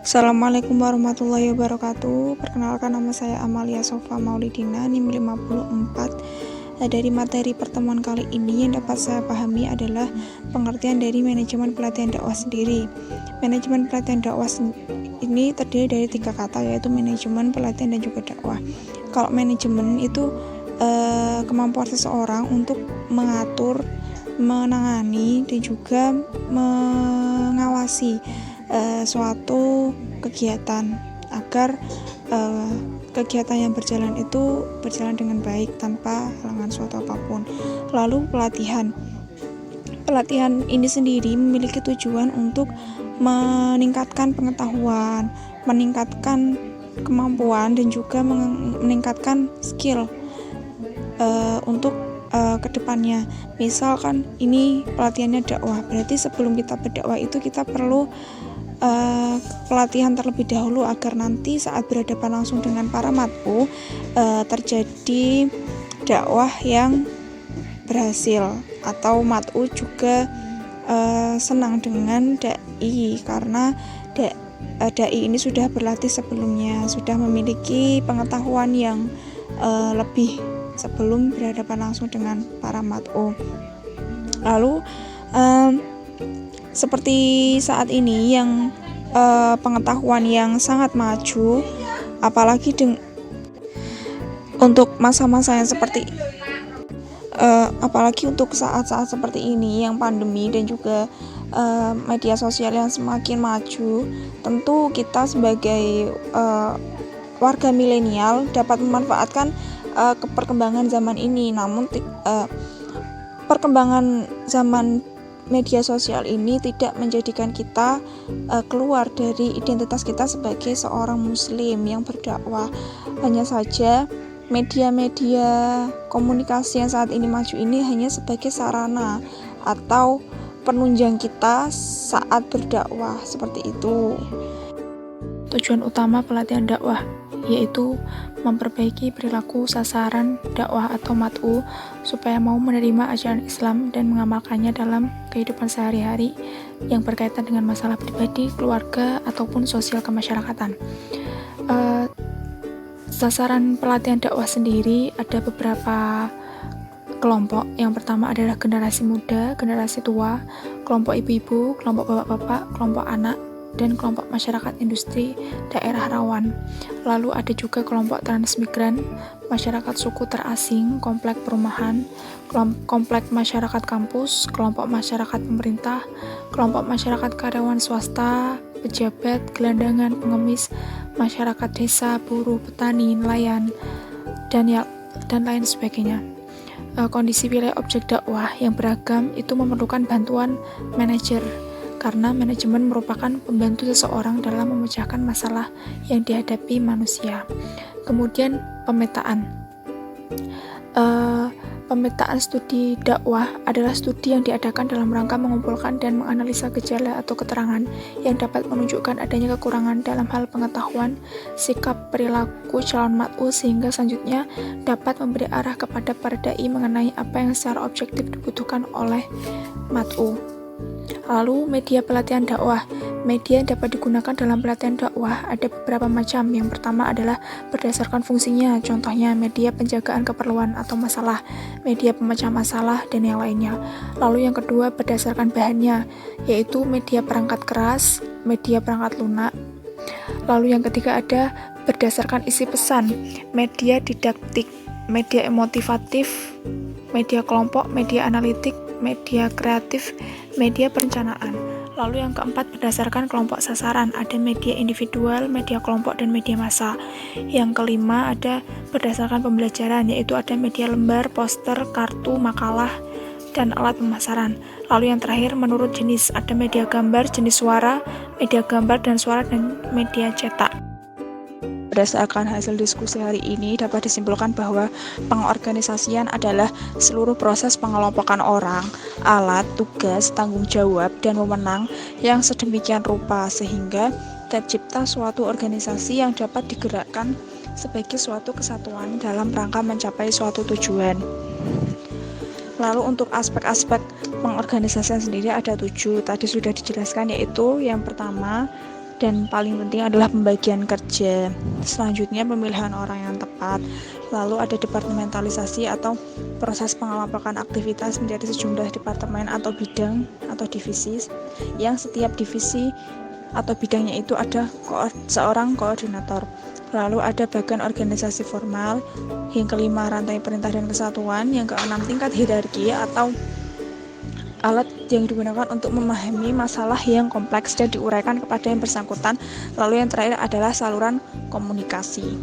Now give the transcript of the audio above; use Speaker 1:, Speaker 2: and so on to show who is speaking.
Speaker 1: Assalamualaikum warahmatullahi wabarakatuh. Perkenalkan, nama saya Amalia Sofa Maulidina, NIM 54. Dari materi pertemuan kali ini yang dapat saya pahami adalah pengertian dari manajemen pelatihan dakwah sendiri. Manajemen pelatihan dakwah ini terdiri dari 3 kata, yaitu manajemen, pelatihan, dan juga dakwah. Kalau manajemen itu kemampuan seseorang untuk mengatur, menangani, dan juga mengawasi suatu kegiatan agar kegiatan yang berjalan itu berjalan dengan baik tanpa halangan suatu apapun. Lalu pelatihan ini sendiri memiliki tujuan untuk meningkatkan pengetahuan, meningkatkan kemampuan, dan juga meningkatkan skill untuk kedepannya. Misalkan ini pelatihannya dakwah, berarti sebelum kita berdakwah itu kita perlu pelatihan terlebih dahulu agar nanti saat berhadapan langsung dengan para mat'u terjadi dakwah yang berhasil, atau mat'u juga senang dengan dai, karena dai ini sudah berlatih sebelumnya, sudah memiliki pengetahuan yang lebih sebelum berhadapan langsung dengan para mat'u. Lalu seperti saat ini yang pengetahuan yang sangat maju, apalagi untuk masa-masa yang apalagi untuk saat-saat seperti ini yang pandemi dan juga media sosial yang semakin maju, tentu kita sebagai warga milenial dapat memanfaatkan perkembangan zaman ini. Namun perkembangan zaman media sosial ini tidak menjadikan kita keluar dari identitas kita sebagai seorang muslim yang berdakwah. Hanya saja media-media komunikasi yang saat ini maju ini hanya sebagai sarana atau penunjang kita saat berdakwah, seperti itu. Tujuan utama pelatihan dakwah yaitu memperbaiki perilaku sasaran dakwah atau mat'u supaya mau menerima ajaran Islam dan mengamalkannya dalam kehidupan sehari-hari yang berkaitan dengan masalah pribadi, keluarga, ataupun sosial kemasyarakatan. Sasaran pelatihan dakwah sendiri ada beberapa kelompok. Yang pertama adalah generasi muda, generasi tua, kelompok ibu-ibu, kelompok bapak-bapak, kelompok anak, dan kelompok masyarakat industri daerah rawan. Lalu ada juga kelompok transmigran, masyarakat suku terasing, komplek perumahan, komplek masyarakat kampus, kelompok masyarakat pemerintah, kelompok masyarakat karyawan swasta, pejabat, gelandangan, pengemis, masyarakat desa, buruh, petani, nelayan, dan lain sebagainya. Kondisi wilayah objek dakwah yang beragam itu memerlukan bantuan manajer, karena manajemen merupakan pembantu seseorang dalam memecahkan masalah yang dihadapi manusia. Kemudian pemetaan. Pemetaan studi dakwah adalah studi yang diadakan dalam rangka mengumpulkan dan menganalisa gejala atau keterangan yang dapat menunjukkan adanya kekurangan dalam hal pengetahuan, sikap, perilaku calon mat'u, sehingga selanjutnya dapat memberi arah kepada para dai mengenai apa yang secara objektif dibutuhkan oleh mat'u. Lalu media pelatihan dakwah. Media yang dapat digunakan dalam pelatihan dakwah ada beberapa macam. Yang pertama adalah berdasarkan fungsinya, contohnya media penjagaan keperluan atau masalah, media pemecah masalah, dan yang lainnya. Lalu yang kedua berdasarkan bahannya, yaitu media perangkat keras, media perangkat lunak. Lalu yang ketiga ada berdasarkan isi pesan, media didaktik, media emotivatif, media kelompok, media analitik, media kreatif, media perencanaan. Lalu yang keempat berdasarkan kelompok sasaran, ada media individual, media kelompok, dan media massa. Yang kelima ada berdasarkan pembelajaran, yaitu ada media lembar, poster, kartu, makalah, dan alat pemasaran. Lalu yang terakhir menurut jenis, ada media gambar, jenis suara, media gambar dan suara, dan media cetak. Berdasarkan hasil diskusi hari ini dapat disimpulkan bahwa pengorganisasian adalah seluruh proses pengelompokan orang, alat, tugas, tanggung jawab, dan wewenang yang sedemikian rupa sehingga tercipta suatu organisasi yang dapat digerakkan sebagai suatu kesatuan dalam rangka mencapai suatu tujuan. Lalu untuk aspek-aspek pengorganisasian sendiri ada 7, tadi sudah dijelaskan, yaitu yang pertama Dan paling penting adalah pembagian kerja. Selanjutnya pemilihan orang yang tepat. Lalu ada departementalisasi atau proses pengelompokan aktivitas menjadi sejumlah departemen atau bidang atau divisi, yang setiap divisi atau bidangnya itu ada seorang koordinator. Lalu ada bagian organisasi formal. Yang kelima, rantai perintah dan kesatuan. Yang keenam, tingkat hierarki atau alat yang digunakan untuk memahami masalah yang kompleks dan diuraikan kepada yang bersangkutan. Lalu yang terakhir adalah saluran komunikasi.